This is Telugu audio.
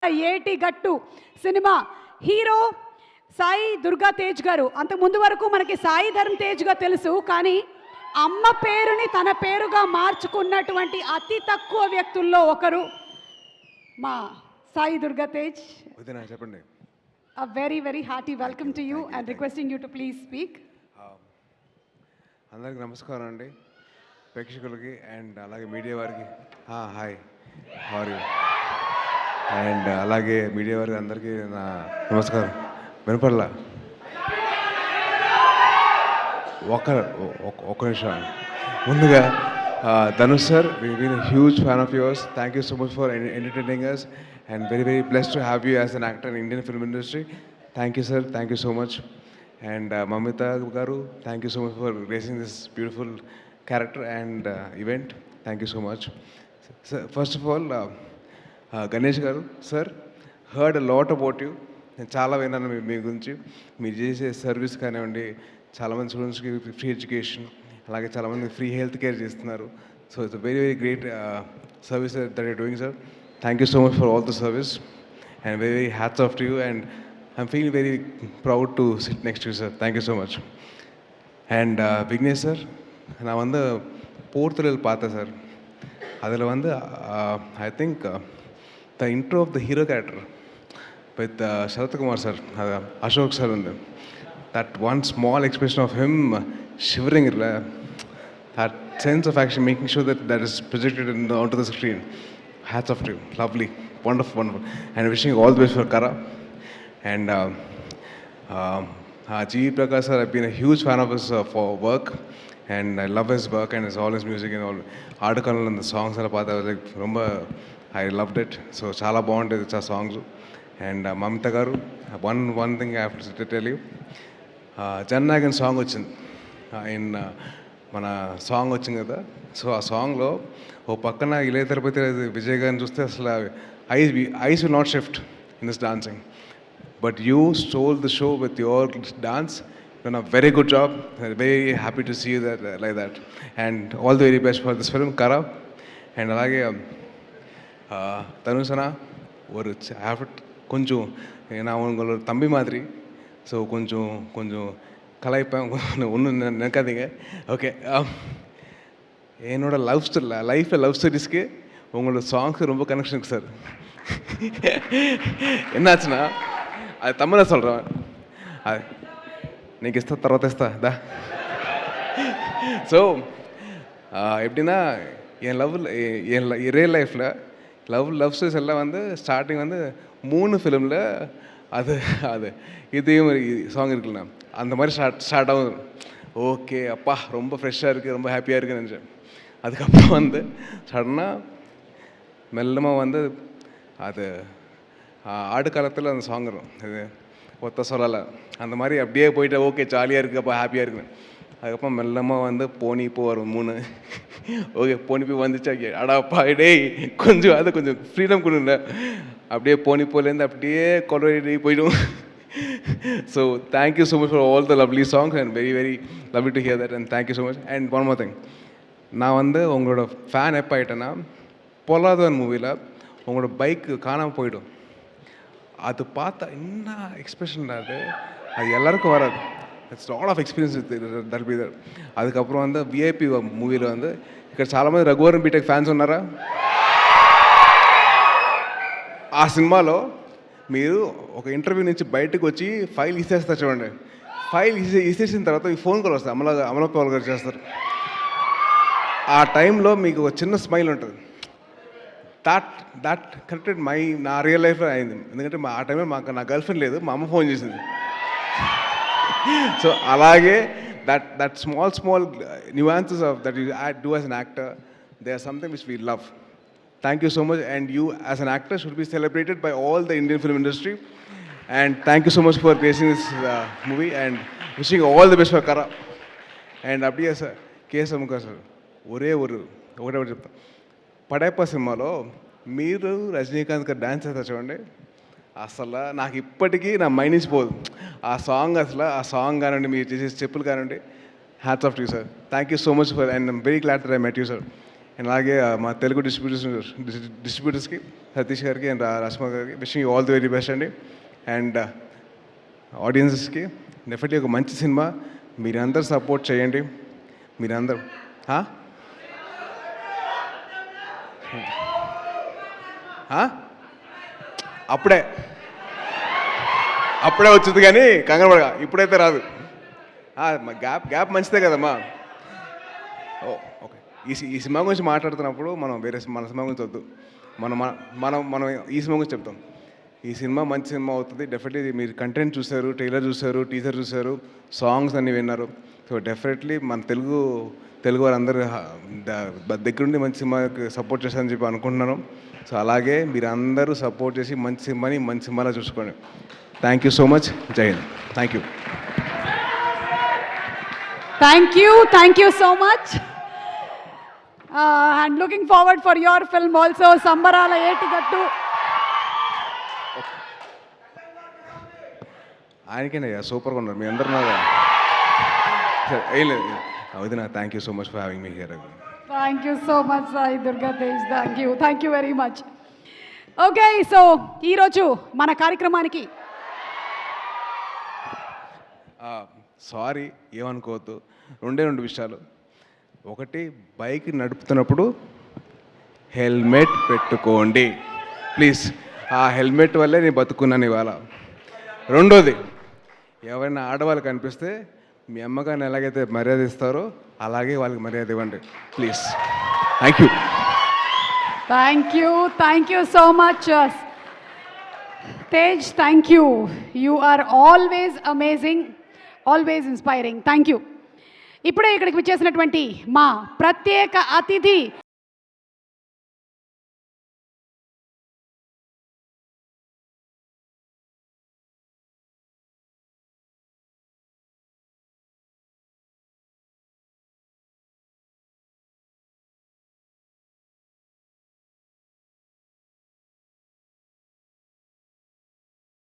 ఏటి గట్టు సినిమా హీరో సాయి దుర్గా తేజ్ గారు. అంతకు ముందు వరకు మనకి సాయి ధర్మ్ తేజ్గా తెలుసు, కానీ అమ్మ పేరుని తన పేరుగా మార్చుకున్నటువంటి అతి తక్కువ వ్యక్తుల్లో ఒకరు మా సాయి దుర్గా తేజ్. చెప్పండి. A very very hearty welcome to you and requesting you to please speak. అందరికీ నమస్కారం అండి, ప్రేక్షకులకి అండ్ అలాగే మీడియా వారికి హాయ్ హారీ అండ్ అలాగే మీడియా వారికి అందరికీ నా నమస్కారం. వినపడలా ఒక్క నిమిషం. ముందుగా Dhanush sir, we been huge fan of yours. Thank you so much for entertaining us and very very blessed to have you as an actor in Indian film industry. Thank you sir, thank you so much. And Mamita garu, thank you so much for raising this beautiful character and event. Thank you so much. Sir, first of all, Ganesh garu sir, heard a lot about you. నేను చాలా విన్నాను మీ గురించి. మీరు చేసే సర్వీస్ కానివ్వండి, చాలామంది స్టూడెంట్స్కి ఫ్రీ ఎడ్యుకేషన్, అలాగే చాలామంది ఫ్రీ హెల్త్ కేర్ చేస్తున్నారు. So it's very very great service that you're doing sir. Thank you so much for all the service and very, very hats off to you, and I'm feeling very proud to sit next to you, sir. Thank you so much. And Vignesh sir, நான் வந்து போர்த்துறல் பார்த்தேன் சார். அதில் வந்து I think the intro of the hero character with Sharathkumar sir, Ashok sir, and that one small expression of him shivering, that sense of action, making sure that is projected onto the screen. Hats off to you. Lovely. Wonderful, wonderful. And wishing you all the best for Kara. And G. Prakash sir, I've been a huge fan of his for work. And I love his work and all his music and all. Article and the songs I was like, I loved it. So, chala bond is a songs. And Mamita garu, one thing I have to tell you. Jannagan song వచ్చింది. In మన సాంగ్ వచ్చింది కదా. సో ఆ సాంగ్లో ఓ పక్కన ఇలయ తిరుపతి విజయ్ గారిని చూస్తే అసలు eyes will not shift in this dancing, but you stole the show with your dance. Done a very good job. Very happy to see that like that. And all the very best for this film కరా. అండ్ అలాగే தனுஷனா ஒரு கொஞ்சம் நான் உங்களோட தம்பி மாதிரி. ஸோ கொஞ்சம் கலாய்ப்பேன், ஒன்றும் நினைக்காதீங்க. ஓகே. என்னோட லைஃப்பில் லவ் ஸ்டோரிஸ்க்கு உங்களோட சாங்ஸ் ரொம்ப கனெக்ஷன் இருக்குது சார். என்னாச்சுன்னா அது தமிழை சொல்கிறேன். அது నీకు ఇస్తా, తర్వాత ఇస్తా దా. ஸோ எப்படின்னா என் ரியல் லைஃப்பில் லவ் ஸ்டோரிஸ் எல்லாம் வந்து ஸ்டார்டிங் வந்து 3 ஃபிலிமில் அது இதையும் சாங் இருக்குல்ல, அந்த மாதிரி ஸ்டார்ட் ஆகும். ஓகே அப்பா ரொம்ப ஃப்ரெஷ்ஷாக இருக்குது, ரொம்ப ஹாப்பியாக இருக்குன்னு நினச்சேன். அதுக்கப்புறம் வந்து சடனாக மெல்லமாக வந்து அது ஆடுகாலத்தில் அந்த சாங் வரும், இது ஒத்த சொல்லலை, அந்த மாதிரி அப்படியே போயிட்டு ஓகே ஜாலியாக இருக்குது, அப்போ ஹாப்பியாக இருக்குன்னு. அதுக்கப்புறம் மெல்லமாக வந்து போனி இப்போ வரும் 3. ஓகே போனி போய் வந்துச்சா, அடாப்பா டேய் கொஞ்சம் அதை கொஞ்சம் ஃப்ரீடம் கொடுங்க. அப்படியே போனி போலேருந்து அப்படியே கொலவெடி போய்டும். So thank you so much for all the lovely songs and very very lovely to hear that, and thank you so much. And one more thing, நான் வந்து உங்களோட ஃபேன் எப்போ ஆகிட்டேன்னா, பொல்லாதவன் மூவியில் உங்களோட பைக்கு காணாமல் போயிடும். அது பார்த்தா என்ன எக்ஸ்பிரஷன் அது எல்லாருக்கும் வராது. It's lot of experience that be there. அதுக்கப்புறம் வந்து విఐపి మూవీలో வந்து ఇక్కడ చాలామంది రఘువరన్ బీటెక్ ఫ్యాన్స్ ఉన్నారా? ఆ సినిమాలో మీరు ఒక ఇంటర్వ్యూ నుంచి బయటకు వచ్చి ఫైల్ ఇసేస్తారు చూడండి. ఫైల్ ఇసేసిన తర్వాత ఈ ఫోన్ కాల్ వస్తుంది, అమలపాల్ గారు చేస్తారు. ఆ టైంలో మీకు ఒక చిన్న స్మైల్ ఉంటుంది. దట్ కనెక్టెడ్ నా రియల్ లైఫ్లో అయింది. ఎందుకంటే ఆ టైంలో నా గర్ల్ ఫ్రెండ్ లేదు, మా అమ్మ ఫోన్ చేసింది. సో అలాగే that small nuances of that you do as an actor, they are something which we love. Thank you so much, and you as an actor should be celebrated by all the Indian film industry. And thank you so much for creating this movie, and wishing all the best for Kara. And அப்படியே సార్ కేశముఖ సార్ ఒకటే చెప్తాను. పడైప్ప సినిమాలో మీరు రజనీకాంత్ గారు డ్యాన్స్ చేస్తారు చూడండి, అసలు నాకు ఇప్పటికీ నా మైండ్ నుంచి పోదు ఆ సాంగ్. అసలు ఆ సాంగ్ కానివ్వండి, మీరు చేసే స్టెప్పులు కానివ్వండి, hats off to you sir. Thank you so much for, and I'm very glad that I met you sir. And అలాగే మా తెలుగు డిస్ట్రిబ్యూటర్స్కి సతీష్ గారికి అండ్ రష్మ గారికి wishing all the very best అండి. అండ్ ఆడియన్సెస్కి డెఫినెట్లీ ఒక మంచి సినిమా, మీరందరూ సపోర్ట్ చేయండి. మీరందరూ అప్పుడే వచ్చింది కానీ కంగారు పడగా, ఇప్పుడైతే రాదు. గ్యాప్ మంచిదే కదమ్మా. ఓకే, ఈ సినిమా గురించి మాట్లాడుతున్నప్పుడు మనం మన సినిమా గురించి వద్దు, మనం ఈ సినిమా గురించి చెప్తాం. ఈ సినిమా మంచి సినిమా అవుతుంది డెఫినెట్లీ. మీరు కంటెంట్ చూశారు, ట్రైలర్ చూశారు, టీజర్ చూశారు, సాంగ్స్ అన్నీ విన్నారు. సో డెఫినెట్లీ మన తెలుగు వారందరూ దగ్గరుండి మంచి సినిమాకి సపోర్ట్ చేస్తారని చెప్పి అనుకుంటున్నాను. సో అలాగే మీరు అందరూ సపోర్ట్ చేసి మంచి సినిమాలో చూసుకోండి. Thank you so much. Jai Hind. Thank you. Thank you so much. And looking forward for your film also, Sambarala Etigattu. ఆయనకేనయ్యా సూపర్గా ఉన్నారు మీ అందరు. నాగా ఏం లేదు వదిన. Thank you so much for having me here. Thank you so much, Sai Durga Tej. Thank you very much. Okay, so ఈరోజు మన కార్యక్రమానికి సారీ ఏమనుకోవద్దు, రెండు విషయాలు. ఒకటి, బైక్ నడుపుతున్నప్పుడు హెల్మెట్ పెట్టుకోండి ప్లీజ్. ఆ హెల్మెట్ వల్లే నేను బతుకున్నాను ఇవాళ. రెండోది, ఎవరైనా ఆడవాళ్ళు కనిపిస్తే మీ అమ్మగారిని ఎలాగైతే మర్యాద ఇస్తారో అలాగే వాళ్ళకి మర్యాద ఇవ్వండి please. Thank you so much Tej. Thank you. You are always amazing, always inspiring. Thank you. ఇప్పుడే ఇక్కడికి వచ్చేసినటువంటి మా ప్రత్యేక అతిథి